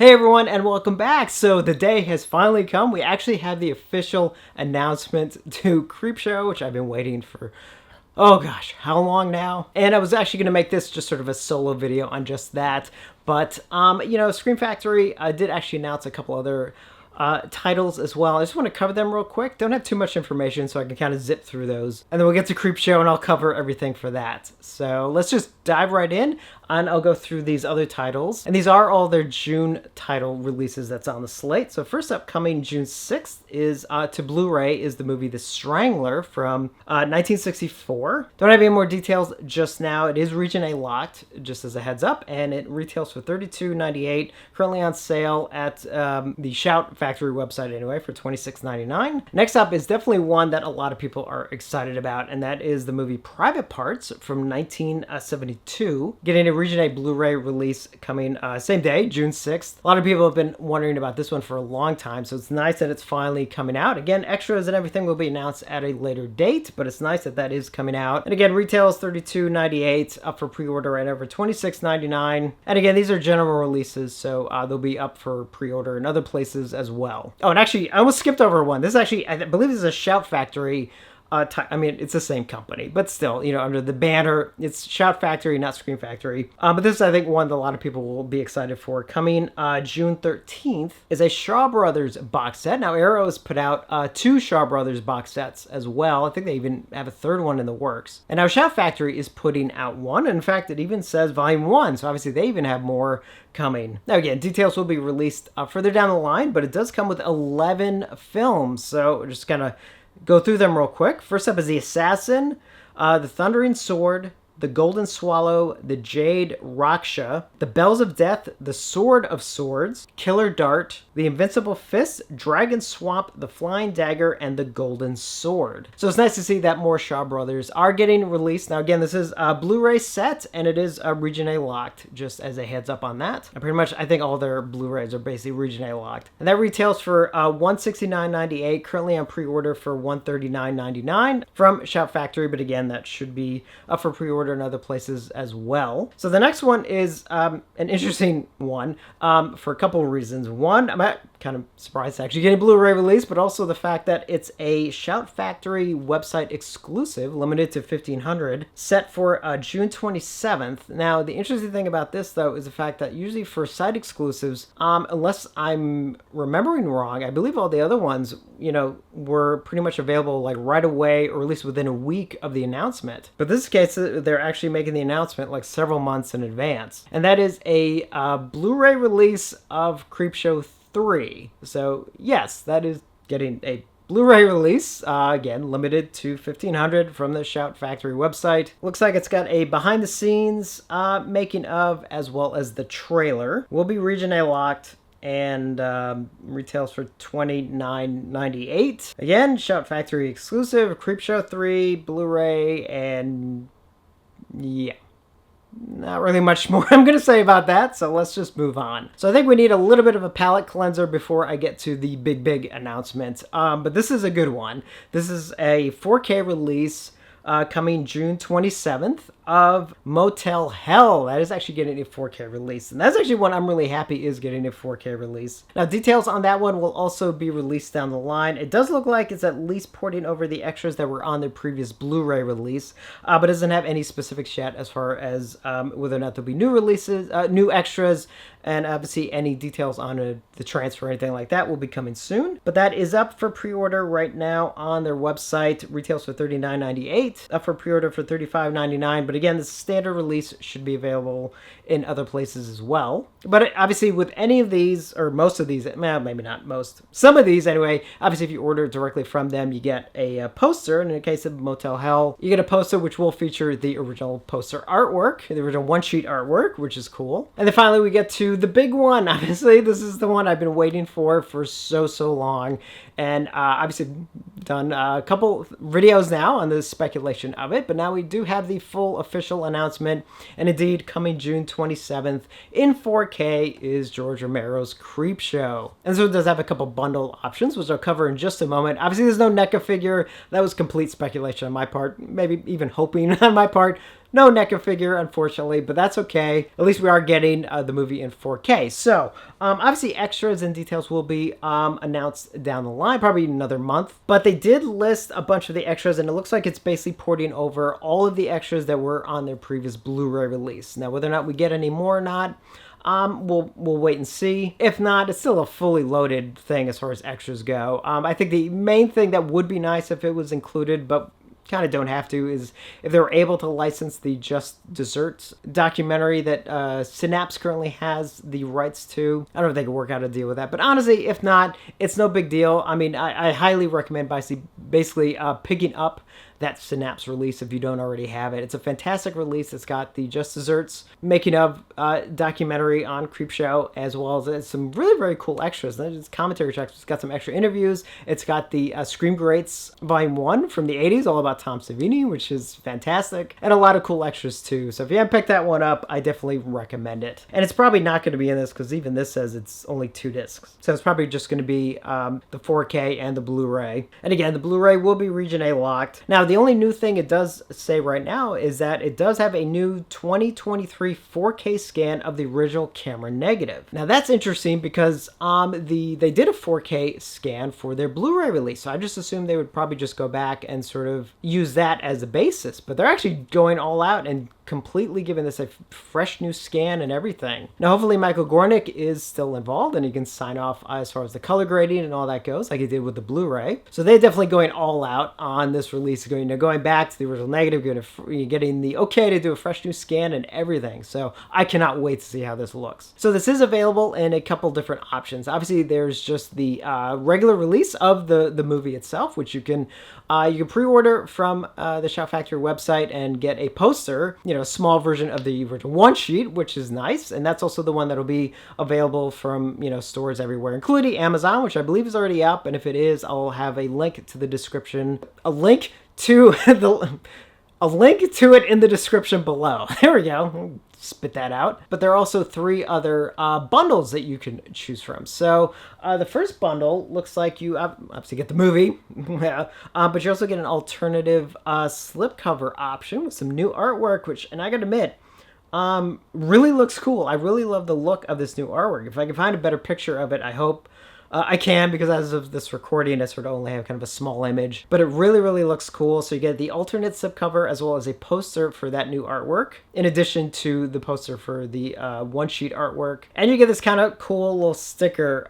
Hey everyone, and welcome back. So the day has finally come. We actually have the official announcement to Creepshow, which I've been waiting for, oh gosh, how long now? And I was actually going to make this just sort of a solo video on just that. But, Scream Factory did actually announce a couple other titles as well. I just want to cover them real quick. Don't have too much information, so I can kind of zip through those. And then we'll get to Creepshow, and I'll cover everything for that. So let's just dive right in, and I'll go through these other titles. And these are all their June title releases that's on the slate. So first up, coming June 6th, is to Blu-ray, is the movie The Strangler from 1964. Don't have any more details just now. It is Region A locked, just as a heads up, and it retails for $32.98. Currently on sale at the Shout Factory website anyway for $26.99. Next up is definitely one that a lot of people are excited about, and that is the movie Private Parts from 1972, getting a Region A Blu-ray release coming same day, June 6th. A lot of people have been wondering about this one for a long time, so it's nice that it's finally coming out. Again, extras and everything will be announced at a later date, but it's nice that that is coming out. And again, retail is $32.98, up for pre-order right over $26.99. And again, these are general releases, so they'll be up for pre-order in other places as well. Oh, and actually, I almost skipped over one. This is actually, I believe this is a Shout Factory. I mean, it's the same company, but still, under the banner, it's Shout Factory, not Scream Factory. But this is, I think, one that a lot of people will be excited for. Coming June 13th is a Shaw Brothers box set. Now, Arrow has put out two Shaw Brothers box sets as well. I think they even have a third one in the works. And now Shout Factory is putting out one. In fact, it even says Volume 1, so obviously they even have more coming. Now, again, details will be released further down the line, but it does come with 11 films, so we're just gonna go through them real quick. First up is The Assassin, The Thundering Sword, The Golden Swallow, The Jade Raksha, The Bells of Death, The Sword of Swords, Killer Dart, The Invincible Fist, Dragon Swamp, The Flying Dagger, and The Golden Sword. So it's nice to see that more Shaw Brothers are getting released. Now again, this is a Blu-ray set, and it is Region A locked, just as a heads up on that. And pretty much, I think all their Blu-rays are basically Region A locked. And that retails for $169.98, currently on pre-order for $139.99 from Shout Factory, but again, that should be up for pre-order in other places as well. So the next one is an interesting one for a couple of reasons. One, I'm kind of surprised to actually get a Blu-ray release, but also the fact that it's a Shout Factory website exclusive, limited to 1,500, set for June 27th. Now, the interesting thing about this, though, is the fact that usually for site exclusives, unless I'm remembering wrong, I believe all the other ones, were pretty much available like right away, or at least within a week of the announcement. But in this case, they're actually making the announcement like several months in advance. And that is a Blu-ray release of Creepshow 3. So yes, that is getting a Blu-ray release, again, limited to 1,500 from the Shout Factory website. Looks like it's got a behind-the-scenes making of, as well as the trailer. Will be Region A locked, and retails for $29.98. Again, Shout Factory exclusive, Creepshow 3, Blu-ray, and yeah. Not really much more I'm going to say about that, so let's just move on. So I think we need a little bit of a palate cleanser before I get to the big announcement. But this is a good one. This is a 4K release coming June 27th of Motel Hell. That is actually getting a 4K release, and that's actually one I'm really happy is getting a 4K release. Now, details on that one will also be released down the line. It does look like it's at least porting over the extras that were on their previous Blu-ray release, but doesn't have any specifics yet as far as whether or not there'll be new releases, new extras, and obviously any details on the transfer or anything like that will be coming soon. But that is up for pre-order right now on their website. Retails for $39.98, up for pre-order for $35.99. But again, the standard release should be available in other places as well. But obviously with any of these, or most of these, well, maybe not most, some of these anyway, obviously if you order directly from them, you get a poster. And in the case of Motel Hell, you get a poster which will feature the original poster artwork, the original one-sheet artwork, which is cool. And then finally we get to the big one. Obviously, this is the one I've been waiting for so long. And obviously done a couple videos now on the speculation of it, but now we do have the full official announcement, and indeed coming June 27th in 4K is George Romero's Creepshow. And so it does have a couple bundle options, which I'll cover in just a moment. Obviously there's no NECA figure. That was complete speculation on my part, maybe even hoping on my part. no NECA figure, unfortunately, but that's okay. At least we are getting the movie in 4K. So, obviously, extras and details will be announced down the line, probably another month. But they did list a bunch of the extras, and it looks like it's basically porting over all of the extras that were on their previous Blu-ray release. Now, whether or not we get any more or not, we'll wait and see. If not, it's still a fully loaded thing as far as extras go. I think the main thing that would be nice if it was included, but kind of don't have to, is if they were able to license the Just Desserts documentary that Synapse currently has the rights to. I don't know if they could work out a deal with that, but honestly, if not, it's no big deal. I mean, I highly recommend basically picking up that Synapse release if you don't already have it. It's a fantastic release. It's got the Just Desserts making of documentary on Creepshow, as well as some really very cool extras. There's commentary tracks. It's got some extra interviews. It's got the Scream Greats Volume 1 from the 80s, all about Tom Savini, which is fantastic, and a lot of cool extras too. So if you haven't picked that one up, I definitely recommend it. And it's probably not going to be in this because even this says it's only 2 discs. So it's probably just going to be the 4K and the Blu-ray. And again, the Blu-ray will be Region A locked. Now, the only new thing it does say right now is that it does have a new 2023 4K scan of the original camera negative. Now, that's interesting because they did a 4K scan for their Blu-ray release. So I just assumed they would probably just go back and sort of use that as a basis. But they're actually going all out and completely giving this a fresh new scan and everything. Now, hopefully Michael Gornick is still involved and he can sign off as far as the color grading and all that goes, like he did with the Blu-ray. So they're definitely going all out on this release, going back to the original negative, getting the okay to do a fresh new scan and everything. So I cannot wait to see how this looks. So this is available in a couple different options. Obviously, there's just the regular release of the movie itself, which you can pre-order from the Shout Factory website and get a poster, a small version of the original one sheet, which is nice. And that's also the one that'll be available from, stores everywhere, including Amazon, which I believe is already up. And if it is, I'll have a link to the description, a link to it in the description below. There we go. Spit that out. But there are also 3 other bundles that you can choose from. So the first bundle looks like you obviously get the movie, but you also get an alternative slipcover option with some new artwork, which, and I gotta admit, really looks cool. I really love the look of this new artwork. If I can find a better picture of it, I hope I can, because as of this recording, I sort of only have kind of a small image, but it really, really looks cool. So you get the alternate slipcover as well as a poster for that new artwork, in addition to the poster for the one-sheet artwork. And you get this kind of cool little sticker.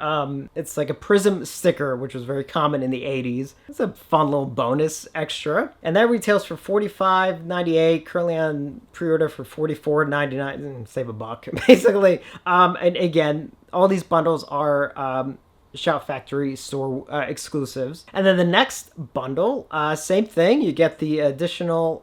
It's like a prism sticker, which was very common in the 80s. It's a fun little bonus extra. And that retails for $45.98, currently on pre-order for $44.99, save a buck, basically. And again, all these bundles are Shout Factory store exclusives. And then the next bundle, same thing. You get the additional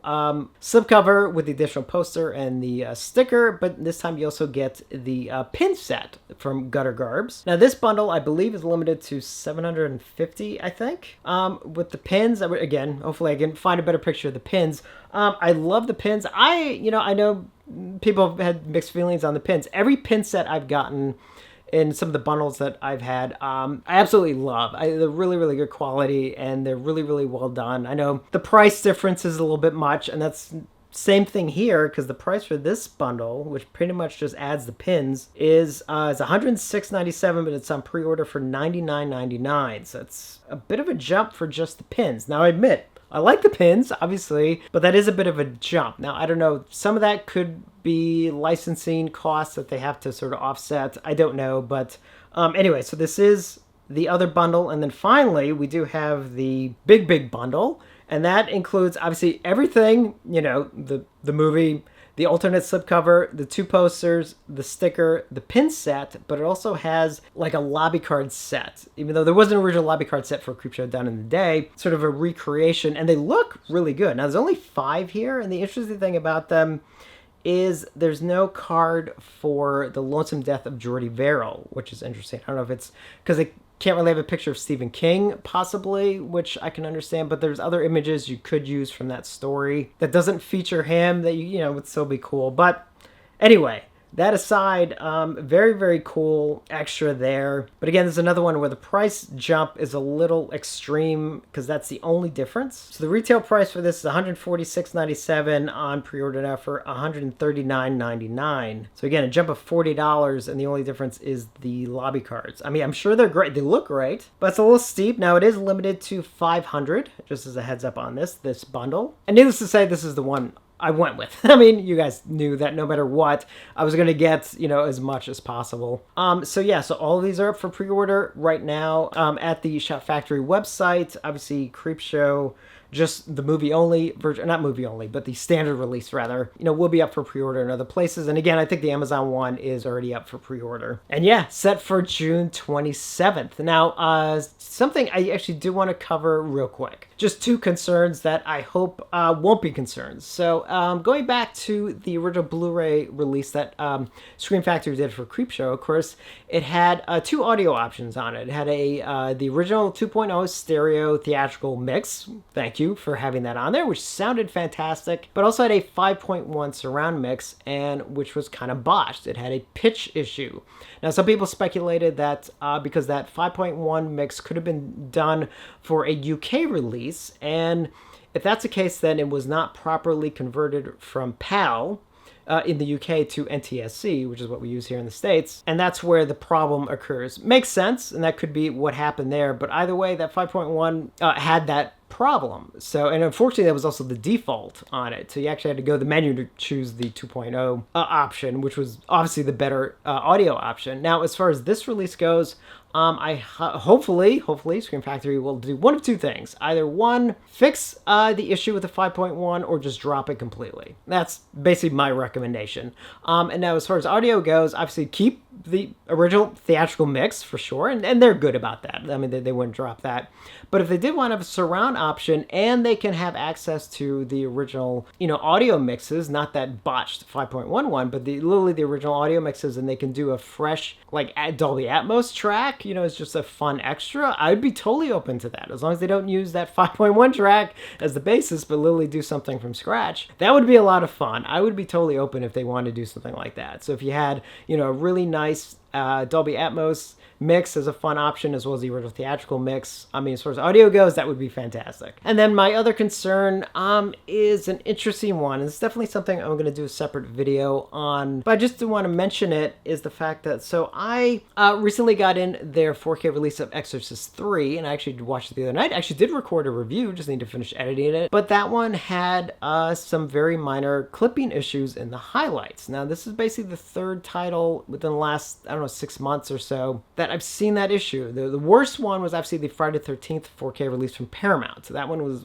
slipcover with the additional poster and the sticker, but this time you also get the pin set from Gutter Garbs. Now this bundle, I believe, is limited to 750, I think, with the pins. Again, hopefully I can find a better picture of the pins. I love the pins. I know people have had mixed feelings on the pins. Every pin set I've gotten in some of the bundles that I've had, I absolutely love. They're really, really good quality, and they're really, really well done. I know the price difference is a little bit much, and that's same thing here, because the price for this bundle, which pretty much just adds the pins, is $106.97, but it's on pre-order for $99.99. So it's a bit of a jump for just the pins. Now, I admit, I like the pins, obviously, but that is a bit of a jump. Now, I don't know, some of that could be licensing costs that they have to sort of offset. I don't know, but anyway, so this is the other bundle. And then finally, we do have the big bundle, and that includes, obviously, everything, the movie, the alternate slipcover, the 2 posters, the sticker, the pin set, but it also has like a lobby card set. Even though there was an original lobby card set for Creepshow down in the day, sort of a recreation, and they look really good. Now, there's only 5 here, and the interesting thing about them is there's no card for the Lonesome Death of Jordy Verrill, which is interesting. I don't know if it's because they can't really have a picture of Stephen King, possibly, which I can understand, but there's other images you could use from that story that doesn't feature him that, would still be cool. But anyway, that aside, very, very cool extra there. But again, there's another one where the price jump is a little extreme because that's the only difference. So the retail price for this is $146.97 on pre-order now for $139.99. So again, a jump of $40, and the only difference is the lobby cards. I mean, I'm sure they're great. They look great, but it's a little steep. Now, it is limited to 500, just as a heads up on this bundle. And needless to say, this is the one I went with. I mean, you guys knew that no matter what, I was going to get, as much as possible. So yeah, so all of these are up for pre-order right now at the Shop Factory website. Obviously, Creepshow, just the movie only version, not movie only, but the standard release rather, will be up for pre-order in other places. And again, I think the Amazon one is already up for pre-order. And yeah, set for June 27th. Now, something I actually do want to cover real quick. Just two concerns that I hope won't be concerns. So going back to the original Blu-ray release that Screen Factory did for Creepshow, of course, it had two audio options on it. It had the original 2.0 stereo theatrical mix. Thank you for having that on there, which sounded fantastic, but also had a 5.1 surround mix, and which was kind of botched. It had a pitch issue. Now, some people speculated that because that 5.1 mix could have been done for a UK release, and if that's the case, then it was not properly converted from PAL in the UK to NTSC, which is what we use here in the States, and that's where the problem occurs. Makes sense, and that could be what happened there, but either way, that 5.1 had that problem. So, and unfortunately, that was also the default on it. So you actually had to go to the menu to choose the 2.0 option, which was obviously the better audio option. Now, as far as this release goes, hopefully Screen Factory will do one of two things. Either one, fix the issue with the 5.1, or just drop it completely. That's basically my recommendation. And now as far as audio goes, obviously keep the original theatrical mix for sure, and they're good about that. I mean, they wouldn't drop that. But if they did want to have a surround option, and they can have access to the original, audio mixes, not that botched 5.1 one, but literally the original audio mixes, and they can do a fresh, like, Dolby Atmos track, it's just a fun extra, I'd be totally open to that. As long as they don't use that 5.1 track as the basis, but literally do something from scratch, that would be a lot of fun. I would be totally open if they wanted to do something like that. So if you had, a really nice Dolby Atmos mix as a fun option, as well as the original theatrical mix, I mean, as far as audio goes, that would be fantastic. And then my other concern is an interesting one. It's definitely something I'm going to do a separate video on, but I just do want to mention it, is the fact that, so I recently got in their 4K release of Exorcist 3, and I actually watched it the other night. I actually did record a review, just need to finish editing it, but that one had some very minor clipping issues in the highlights. Now, this is basically the third title within the last, 6 months or so that I've seen that issue. The worst one was actually the Friday the 13th 4K release from Paramount. So that one was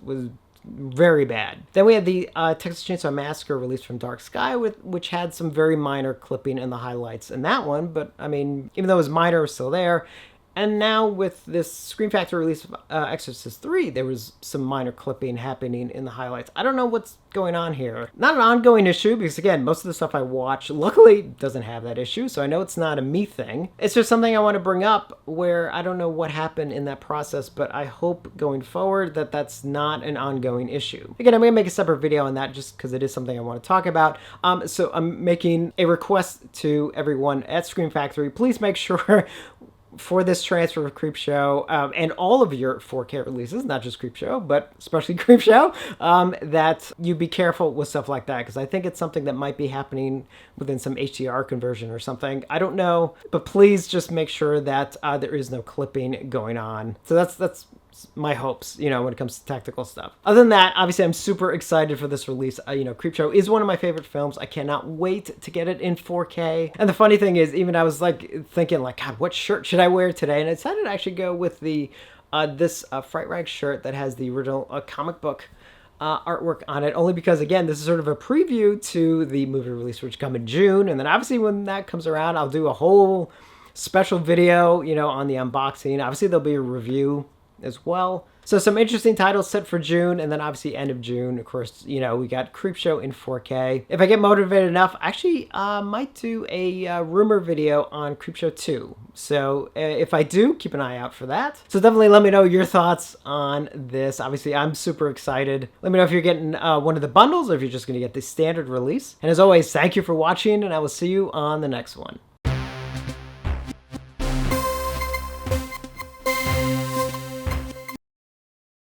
very bad. Then we had the Texas Chainsaw Massacre release from Dark Sky, which had some very minor clipping in the highlights in that one. But I mean, even though it was minor, it was still there. And now with this Screen Factory release of Exorcist 3, there was some minor clipping happening in the highlights. I don't know what's going on here. Not an ongoing issue, because again, most of the stuff I watch, luckily, doesn't have that issue, so I know it's not a me thing. It's just something I want to bring up where I don't know what happened in that process, but I hope going forward that that's not an ongoing issue. Again, I'm going to make a separate video on that just because it is something I want to talk about. So I'm making a request to everyone at Screen Factory. Please make sure for this transfer of Creepshow and all of your 4K releases, not just Creepshow, but especially Creepshow, that you be careful with stuff like that, because I think it's something that might be happening within some HDR conversion or something. I don't know, but please just make sure that there is no clipping going on. So that's my hopes, when it comes to tactical stuff. Other than that, obviously, I'm super excited for this release. Creepshow is one of my favorite films. I cannot wait to get it in 4K. And the funny thing is, even I was thinking, God, what shirt should I wear today? And I decided to actually go with the this Fright Rag shirt that has the original comic book artwork on it, only because, again, this is sort of a preview to the movie release, which come in June. And then obviously when that comes around, I'll do a whole special video, on the unboxing. Obviously, there'll be a review as well. So some interesting titles set for June, and then obviously end of June, of course, you know, we got Creepshow in 4K. If I get motivated enough, I actually might do a rumor video on Creepshow 2. So if I do, keep an eye out for that. So definitely let me know your thoughts on this. Obviously, I'm super excited. Let me know if you're getting one of the bundles or if you're just going to get the standard release. And as always, thank you for watching, and I will see you on the next one.